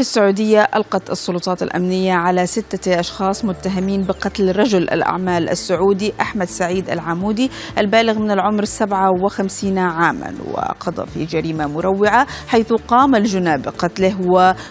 السعودية ألقت السلطات الأمنية على 6 أشخاص متهمين بقتل رجل الأعمال السعودي أحمد سعيد العمودي البالغ من العمر 57 عاما، وقضى في جريمة مروعة حيث قام الجناه بقتله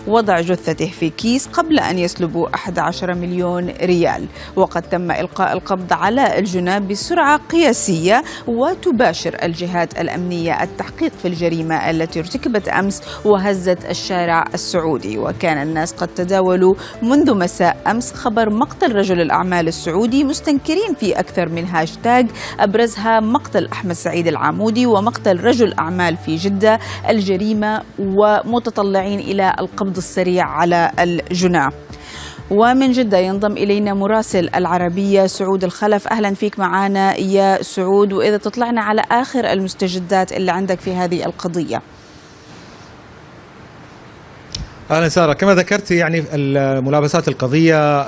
ووضع جثته في كيس قبل أن يسلبوا 11 مليون ريال. وقد تم إلقاء القبض على الجناه بسرعة قياسية، وتباشر الجهات الأمنية التحقيق في الجريمة التي ارتكبت أمس وهزت الشارع السعودي. وكان الناس قد تداولوا منذ مساء أمس خبر مقتل رجل الأعمال السعودي، مستنكرين في أكثر من هاشتاج أبرزها مقتل أحمد سعيد العمودي ومقتل رجل أعمال في جدة الجريمة، ومتطلعين إلى القبض السريع على الجناه. ومن جدة ينضم إلينا مراسل العربية سعود الخلف. أهلا فيك معنا يا سعود، وإذا تطلعنا على آخر المستجدات اللي عندك في هذه القضية. أهلا سارة، كما ذكرت يعني الملابسات القضية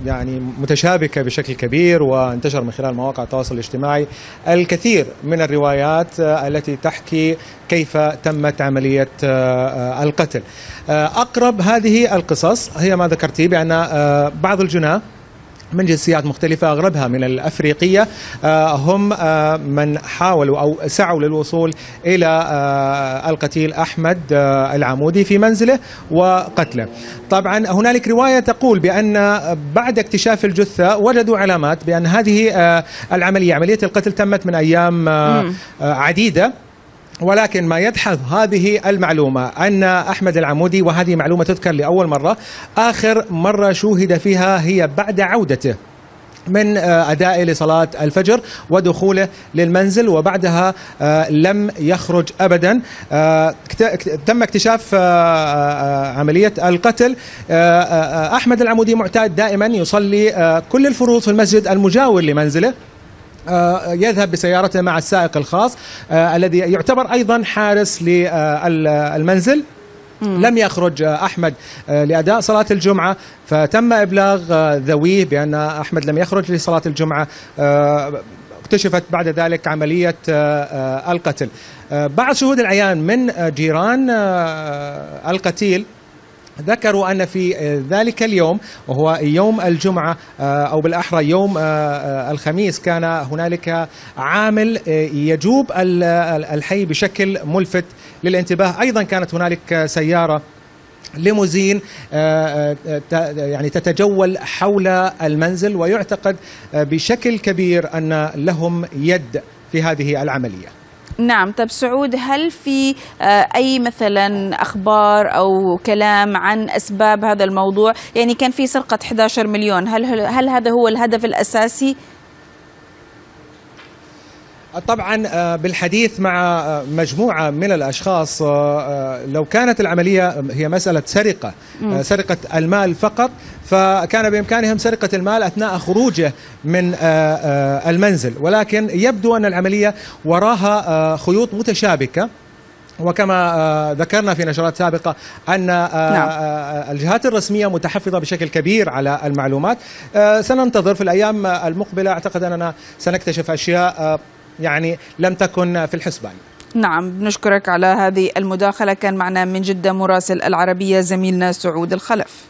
يعني متشابكة بشكل كبير، وانتشر من خلال مواقع التواصل الاجتماعي الكثير من الروايات التي تحكي كيف تمت عملية القتل. أقرب هذه القصص هي ما ذكرتي، بأن بعض الجناه من جنسيات مختلفة أغلبها من الأفريقية هم من حاولوا أو سعوا للوصول إلى القتيل أحمد العمودي في منزله وقتله. طبعا هنالك رواية تقول بأن بعد اكتشاف الجثة وجدوا علامات بأن هذه عملية القتل تمت من أيام عديدة، ولكن ما يدحض هذه المعلومة أن أحمد العمودي، وهذه معلومة تذكر لأول مرة، آخر مرة شوهد فيها هي بعد عودته من أدائه لصلاة الفجر ودخوله للمنزل، وبعدها لم يخرج أبدا. تم اكتشاف عملية القتل. أحمد العمودي معتاد دائما يصلي كل الفروض في المسجد المجاور لمنزله، يذهب بسيارته مع السائق الخاص الذي يعتبر أيضا حارس للمنزل. لم يخرج أحمد لأداء صلاة الجمعة، فتم إبلاغ ذويه بأن أحمد لم يخرج لصلاة الجمعة. اكتشفت بعد ذلك عملية القتل. بعض شهود العيان من جيران القتيل ذكروا أن في ذلك اليوم، وهو يوم الجمعة أو بالأحرى يوم الخميس، كان هنالك عامل يجوب الحي بشكل ملفت للانتباه. أيضا كانت هنالك سيارة ليموزين يعني تتجول حول المنزل، ويعتقد بشكل كبير أن لهم يد في هذه العملية. نعم. طب سعود، هل في أي مثلا أخبار أو كلام عن أسباب هذا الموضوع؟ يعني كان في سرقة 11 مليون، هل هذا هو الهدف الأساسي؟ طبعا بالحديث مع مجموعة من الأشخاص، لو كانت العملية هي مسألة سرقة المال فقط، فكان بإمكانهم سرقة المال أثناء خروجه من المنزل، ولكن يبدو أن العملية وراها خيوط متشابكة. وكما ذكرنا في نشرات سابقة أن الجهات الرسمية متحفظة بشكل كبير على المعلومات. سننتظر في الأيام المقبلة، أعتقد أننا سنكتشف أشياء يعني لم تكن في الحسبان. نعم، بنشكرك على هذه المداخلة. كان معنا من جدة مراسل العربية زميلنا سعود الخلف.